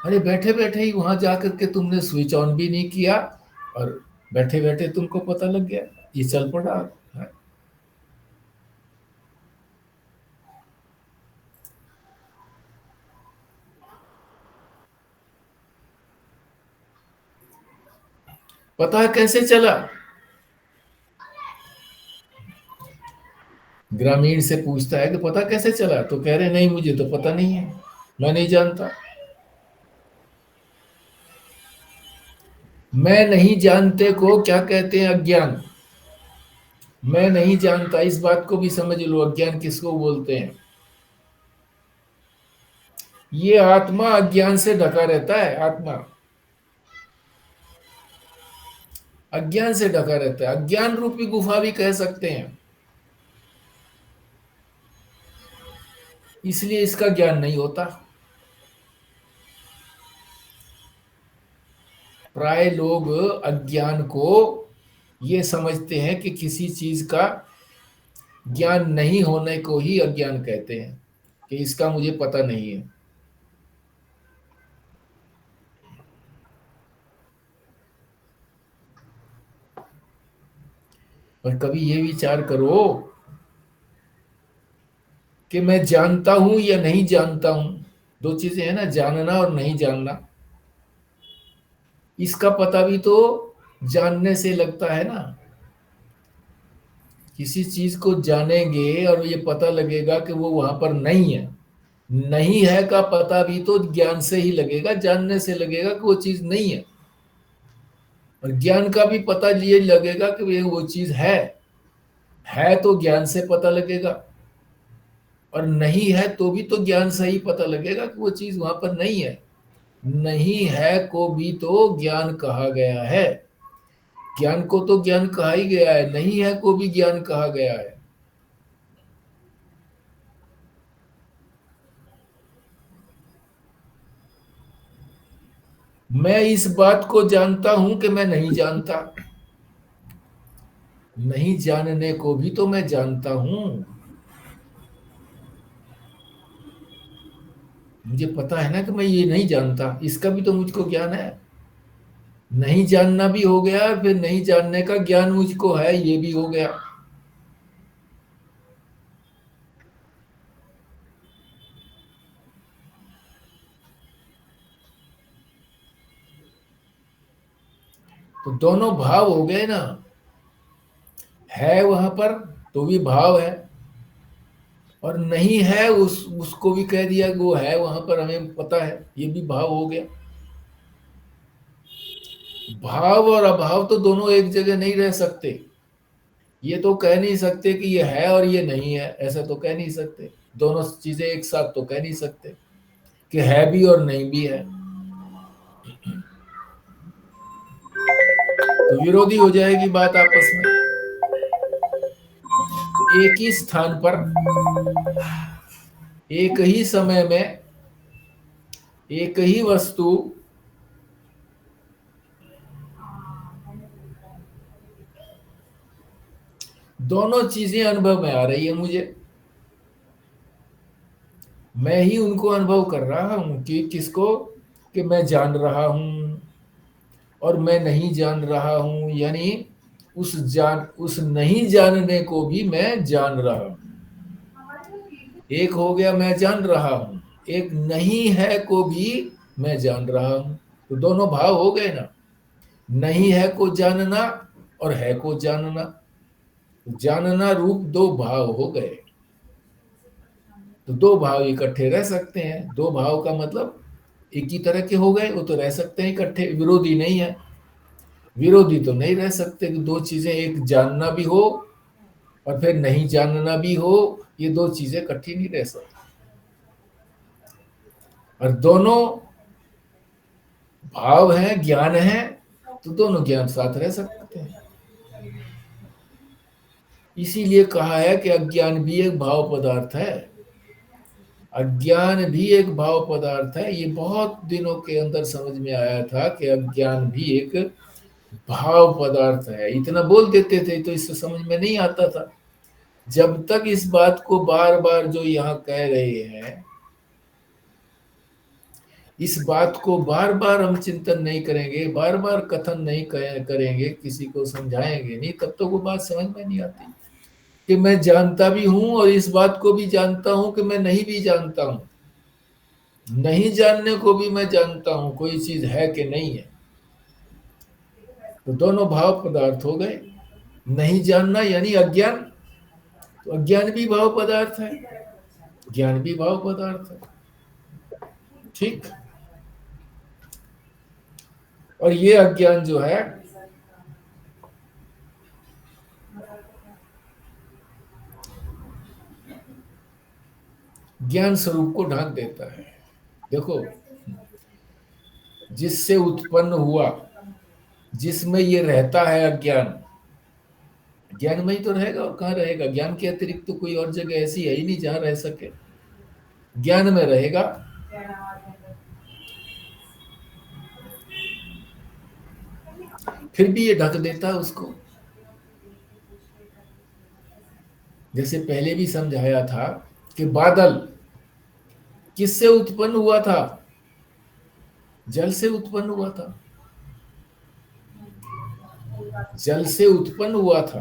अरे बैठे बैठे ही वहां जाकर के तुमने स्विच ऑन भी नहीं किया, और बैठे बैठे तुमको पता लग गया, ये चल पड़ा है। पता है कैसे चला? ग्रामीण से पूछता है कि पता कैसे चला, तो कह रहे नहीं मुझे तो पता नहीं है, मैं नहीं जानता। मैं नहीं जानते को क्या कहते हैं? अज्ञान। मैं नहीं जानता, इस बात को भी समझ लो, अज्ञान किसको बोलते हैं? ये आत्मा अज्ञान से ढका रहता है, आत्मा अज्ञान से ढका रहता है, अज्ञान रूपी गुफा भी कह सकते हैं। इसलिए इसका ज्ञान नहीं होता। प्राय लोग अज्ञान को ये समझते हैं कि किसी चीज का ज्ञान नहीं होने को ही अज्ञान कहते हैं, कि इसका मुझे पता नहीं है। पर कभी ये विचार करो कि मैं जानता हूं या नहीं जानता हूं, दो चीजें हैं ना, जानना और नहीं जानना। इसका पता भी तो जानने से लगता है ना। किसी चीज को जानेंगे और ये पता लगेगा कि वो वहां पर नहीं है। नहीं है का पता भी तो ज्ञान से ही लगेगा, जानने से लगेगा कि वो चीज नहीं है। और ज्ञान का भी पता ये लगेगा कि ये वो चीज है तो ज्ञान से पता लगेगा। और नहीं है तो भी तो ज्ञान से ही पता लगेगा कि वो चीज वहां पर नहीं है। नहीं है को भी तो ज्ञान कहा गया है। ज्ञान को तो ज्ञान कहा ही गया है, नहीं है को भी ज्ञान कहा गया है। मैं इस बात को जानता हूं कि मैं नहीं जानता, नहीं जानने को भी तो मैं जानता हूं। मुझे पता है ना कि मैं ये नहीं जानता, इसका भी तो मुझको ज्ञान है। नहीं जानना भी हो गया, फिर नहीं जानने का ज्ञान मुझको है, ये भी हो गया। तो दोनों भाव हो गए ना। है वहां पर तो भी भाव है, और नहीं है उसको भी कह दिया कि वो है वहां पर, हमें पता है, ये भी भाव हो गया। भाव और अभाव तो दोनों एक जगह नहीं रह सकते। ये तो कह नहीं सकते कि ये है और ये नहीं है, ऐसा तो कह नहीं सकते। दोनों चीजें एक साथ तो कह नहीं सकते कि है भी और नहीं भी है, तो विरोधी हो जाएगी बात आपस में। तो एक ही स्थान पर एक ही समय में एक ही वस्तु दोनों चीजें अनुभव में आ रही है मुझे। मैं ही उनको अनुभव कर रहा हूं कि किसको, कि मैं जान रहा हूं और मैं नहीं जान रहा हूं, यानी उस नहीं जानने को भी मैं जान रहा हूं। एक हो गया मैं जान रहा हूं, एक नहीं है को भी मैं जान रहा हूं। तो दोनों भाव हो गए ना, नहीं है को जानना और है को जानना। जानना रूप दो भाव हो गए। तो दो भाव इकट्ठे रह सकते हैं, दो भाव का मतलब एक ही तरह के हो गए, वो तो रह सकते हैं इकट्ठे, विरोधी नहीं है। विरोधी तो नहीं रह सकते कि दो चीजें, एक जानना भी हो और फिर नहीं जानना भी हो, ये दो चीजें इकट्ठी नहीं रह सकती। और दोनों भाव है, ज्ञान है, तो दोनों ज्ञान साथ रह सकते हैं। इसीलिए कहा है कि अज्ञान भी एक भाव पदार्थ है। अज्ञान भी एक भाव पदार्थ है। ये बहुत दिनों के अंदर समझ में आया था कि अज्ञान भी एक भाव पदार्थ है। इतना बोल देते थे तो इससे समझ में नहीं आता था। जब तक इस बात को बार बार जो यहाँ कह रहे हैं, इस बात को बार बार हम चिंतन नहीं करेंगे, बार बार कथन नहीं करेंगे, किसी को समझाएंगे नहीं, तब तो वो बात समझ में नहीं आती कि मैं जानता भी हूं और इस बात को भी जानता हूं कि मैं नहीं भी जानता हूं। नहीं जानने को भी मैं जानता हूं कोई चीज है कि नहीं है। तो दोनों भाव पदार्थ हो गए। नहीं जानना यानी अज्ञान, तो अज्ञान भी भाव पदार्थ है, ज्ञान भी भाव पदार्थ है। ठीक। और ये अज्ञान जो है, ज्ञान स्वरूप को ढांक देता है। देखो, जिससे उत्पन्न हुआ, जिसमें ये रहता है अज्ञान, ज्ञान में ही तो रहेगा, और कहाँ रहेगा? ज्ञान के अतिरिक्त तो कोई और जगह ऐसी है ही नहीं जहां रह सके। ज्ञान में रहेगा। फिर भी ये ढक देता है उसको। जैसे पहले भी समझाया था कि बादल किससे उत्पन्न हुआ था? जल से उत्पन्न हुआ था। जल से उत्पन्न हुआ था।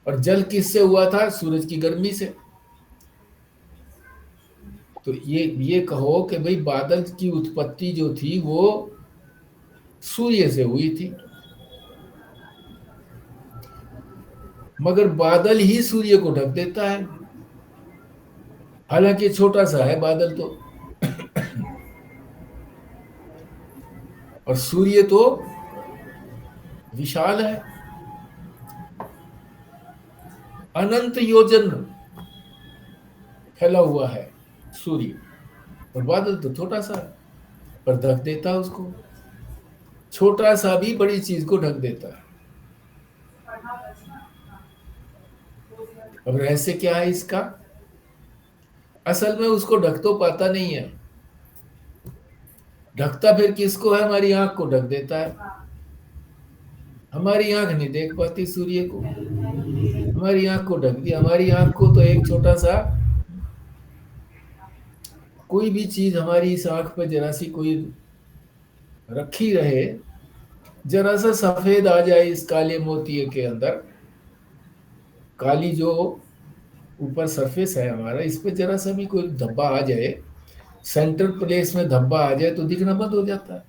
और जल किससे हुआ था? सूरज की गर्मी से। तो ये कहो कि भाई बादल की उत्पत्ति जो थी वो सूर्य से हुई थी, मगर बादल ही सूर्य को ढक देता है। हालांकि छोटा सा है बादल तो, और सूर्य तो विशाल है, अनंत योजन फैला हुआ है सूर्य। और बादल तो छोटा सा है, पर ढक देता है उसको। छोटा सा भी बड़ी चीज को ढक देता है। अब रहस्य क्या है इसका? असल में उसको ढक तो पाता नहीं है। ढकता फिर किसको है? हमारी आंख को ढक देता है। हमारी आंख नहीं देख पाती सूर्य को, हमारी आंख को ढक दिया। हमारी आंख को तो एक छोटा सा, कोई भी चीज हमारी इस आंख पर जरा सी कोई रखी रहे, जरा सा सफेद आ जाए इस काले मोतिये के अंदर, काली जो ऊपर सरफेस है हमारा, इस पे जरा सा भी कोई धब्बा आ जाए, सेंटर प्लेस में धब्बा आ जाए, तो दिखना बंद हो जाता है।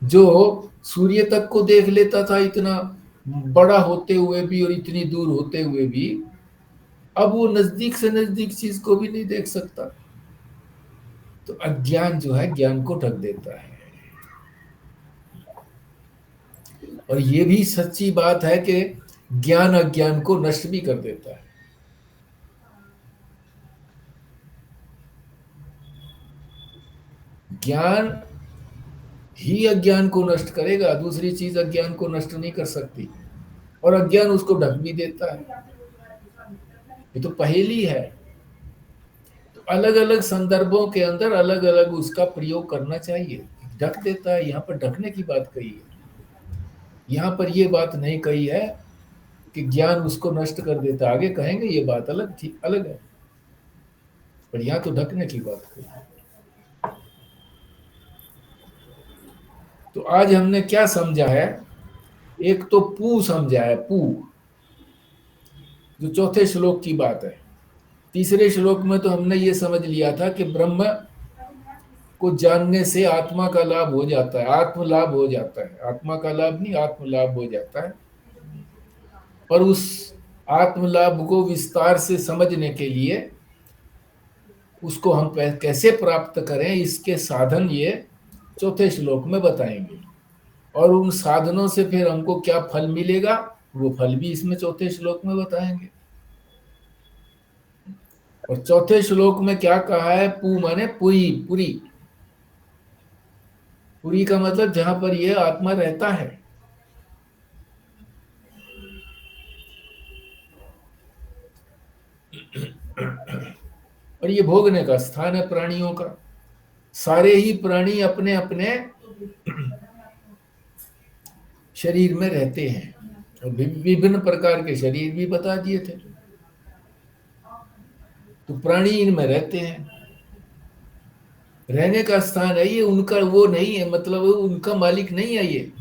जो सूर्य तक को देख लेता था इतना बड़ा होते हुए भी और इतनी दूर होते हुए भी, अब वो नजदीक से नजदीक चीज को भी नहीं देख सकता। तो अज्ञान जो है ज्ञान को ढक देता है। और ये भी सच्ची बात है कि ज्ञान अज्ञान को नष्ट भी कर देता है। ज्ञान ही अज्ञान को नष्ट करेगा, दूसरी चीज अज्ञान को नष्ट नहीं कर सकती। और अज्ञान उसको ढक भी देता है। ये तो पहेली है। तो अलग अलग संदर्भों के अंदर अलग अलग उसका प्रयोग करना चाहिए। ढक देता है, यहाँ पर ढकने की बात कही है। यहाँ पर ये बात नहीं कही है कि ज्ञान उसको नष्ट कर देता। आगे कहेंगे ये बात अलग थी, अलग है, पर यहाँ तो ढकने की बात कही है। तो आज हमने क्या समझा है? एक तो पू समझा है, पू, जो चौथे श्लोक की बात है। तीसरे श्लोक में तो हमने ये समझ लिया था कि ब्रह्म को जानने से आत्मा का लाभ हो जाता है, आत्म लाभ हो जाता है। आत्मा का लाभ नहीं, आत्म लाभ हो जाता है। और उस आत्म लाभ को विस्तार से समझने के लिए उसको हम कैसे प्राप्त करें, इसके साधन ये चौथे श्लोक में बताएंगे। और उन साधनों से फिर हमको क्या फल मिलेगा, वो फल भी इसमें चौथे श्लोक में बताएंगे। और चौथे श्लोक में क्या कहा है, पू माने पुरी, पुरी, पुरी का मतलब जहां पर यह आत्मा रहता है। और ये भोगने का स्थान है प्राणियों का। सारे ही प्राणी अपने अपने शरीर में रहते हैं, और विभिन्न प्रकार के शरीर भी बता दिए थे। तो प्राणी इनमें रहते हैं, रहने का स्थान है ये उनका, वो नहीं है, मतलब उनका मालिक नहीं है ये।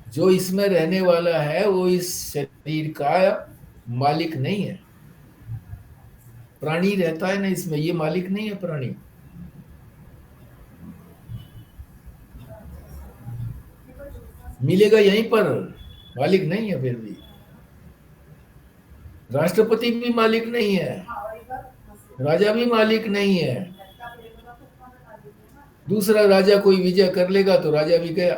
जो इसमें रहने वाला है वो इस शरीर का मालिक नहीं है। प्राणी रहता है ना इसमें, ये मालिक नहीं है प्राणी। मिलेगा यहीं पर, मालिक नहीं है फिर भी। राष्ट्रपति भी मालिक नहीं है, राजा भी मालिक नहीं है। दूसरा राजा कोई विजय कर लेगा तो राजा भी गया,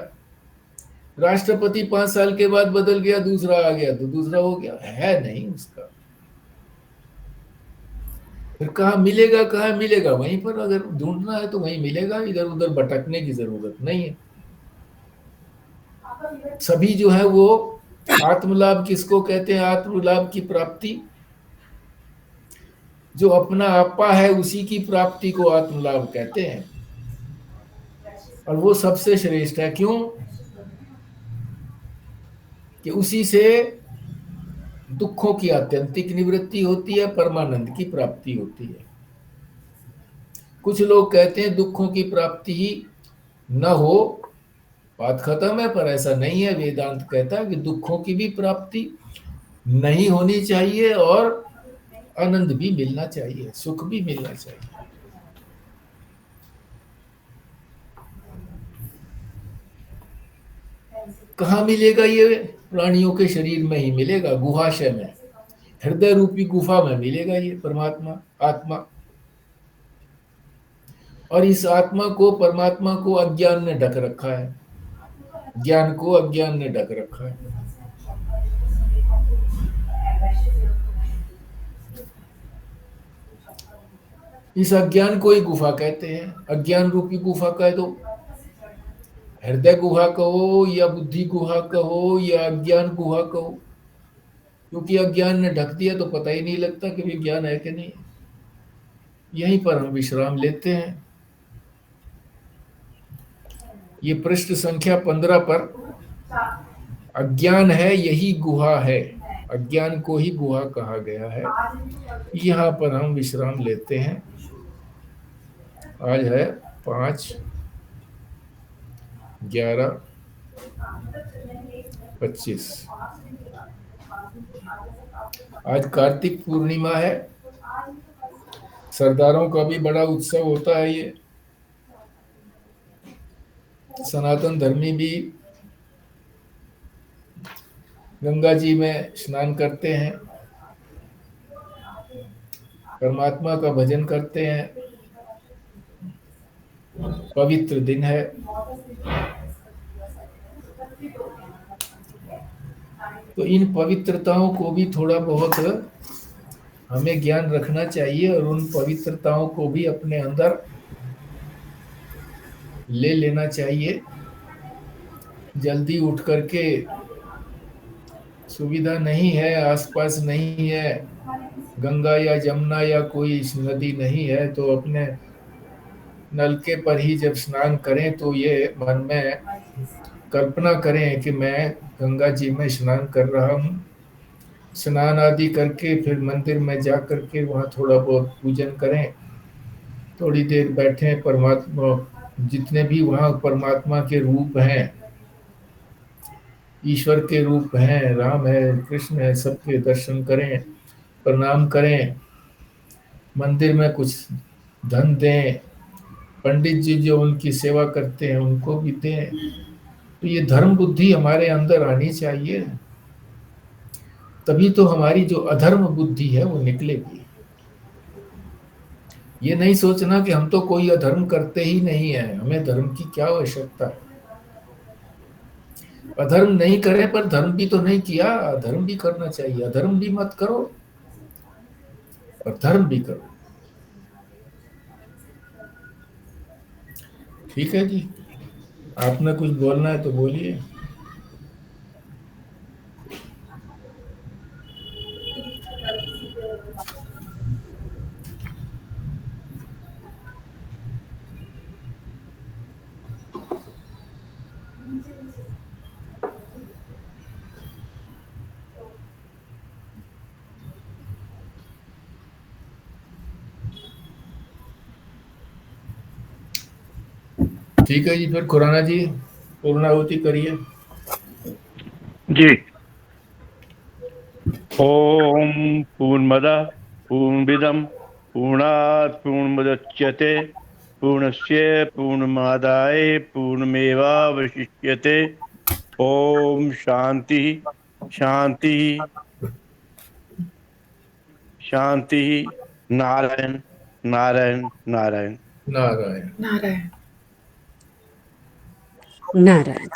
राष्ट्रपति 5 साल के बाद बदल गया, दूसरा आ गया तो दूसरा हो गया, है नहीं उसका। फिर कहाँ मिलेगा, कहाँ मिलेगा, वहीं पर अगर ढूंढना है तो वहीं मिलेगा, इधर उधर भटकने की जरूरत नहीं है। सभी जो है वो आत्मलाभ किसको कहते हैं, आत्मलाभ की प्राप्ति, जो अपना आपा है उसी की प्राप्ति को आत्मलाभ कहते हैं। और वो सबसे श्रेष्ठ है, क्यों कि उसी से दुखों की आत्यंतिक निवृत्ति होती है, परमानंद की प्राप्ति होती है। कुछ लोग कहते हैं दुखों की प्राप्ति ही न हो, बात खत्म है, पर ऐसा नहीं है। वेदांत कहता है कि दुखों की भी प्राप्ति नहीं होनी चाहिए और आनंद भी मिलना चाहिए, सुख भी मिलना चाहिए। कहाँ मिलेगा ये, प्राणियों के शरीर में ही मिलेगा, गुहाशय में, हृदय रूपी गुफा में मिलेगा ये परमात्मा, आत्मा। और इस आत्मा को, परमात्मा को अज्ञान ने ढक रखा है, ज्ञान को अज्ञान ने ढक रखा है। इस अज्ञान को ही गुफा कहते हैं। अज्ञान रूपी गुफा कह दो, हृदय गुहा कहो या बुद्धि गुहा कहो या अज्ञान गुहा कहो, क्योंकि अज्ञान ने ढक दिया तो पता ही नहीं लगता कि विज्ञान है कि नहीं। यहीं पर हम विश्राम लेते हैं। ये पृष्ठ संख्या 15 पर अज्ञान है यही गुहा है, अज्ञान को ही गुहा कहा गया है। यहाँ पर हम विश्राम लेते हैं। आज है 5/11/25। आज कार्तिक पूर्णिमा है, सरदारों का भी बड़ा उत्सव होता है ये। सनातन धर्मी भी गंगा जी में स्नान करते हैं, परमात्मा का भजन करते हैं, पवित्र दिन है। तो इन पवित्रताओं को भी थोड़ा बहुत हमें ज्ञान रखना चाहिए और उन पवित्रताओं को भी अपने अंदर ले लेना चाहिए। जल्दी उठ करके, सुविधा नहीं है, आसपास नहीं है गंगा या जमुना या कोई नदी नहीं है, तो अपने नलके पर ही जब स्नान करें तो ये मन में कल्पना करें कि मैं गंगा जी में स्नान कर रहा हूँ। स्नान आदि करके फिर मंदिर में जा करके वहाँ थोड़ा बहुत पूजन करें, थोड़ी देर बैठें, परमात्मा जितने भी वहाँ परमात्मा के रूप हैं, ईश्वर के रूप हैं, राम है, कृष्ण है, सबके दर्शन करें, प्रणाम करें, मंदिर में कुछ धन दें, पंडित जी जो उनकी सेवा करते हैं उनको भी दें। तो ये धर्म बुद्धि हमारे अंदर आनी चाहिए, तभी तो हमारी जो अधर्म बुद्धि है वो निकलेगी। ये नहीं सोचना कि हम तो कोई अधर्म करते ही नहीं है, हमें धर्म की क्या आवश्यकता है। अधर्म नहीं करे पर धर्म भी तो नहीं किया, धर्म भी करना चाहिए। अधर्म भी मत करो और धर्म भी करो। ठीक है जी, आपने कुछ बोलना है तो बोलिए। ठीक है जी, फिर खुराना जी पूर्णाहुति करिए। जी। ओम पूर्णमदः पूर्णमिदं पूर्णात् पूर्णमुदच्यते पूर्णस्य पूर्णमादाय पूर्णमेवावशिष्यते। ओम शांति शांति शांति। नारायण नारायण नारायण। नारायण। नारायण। नारायण।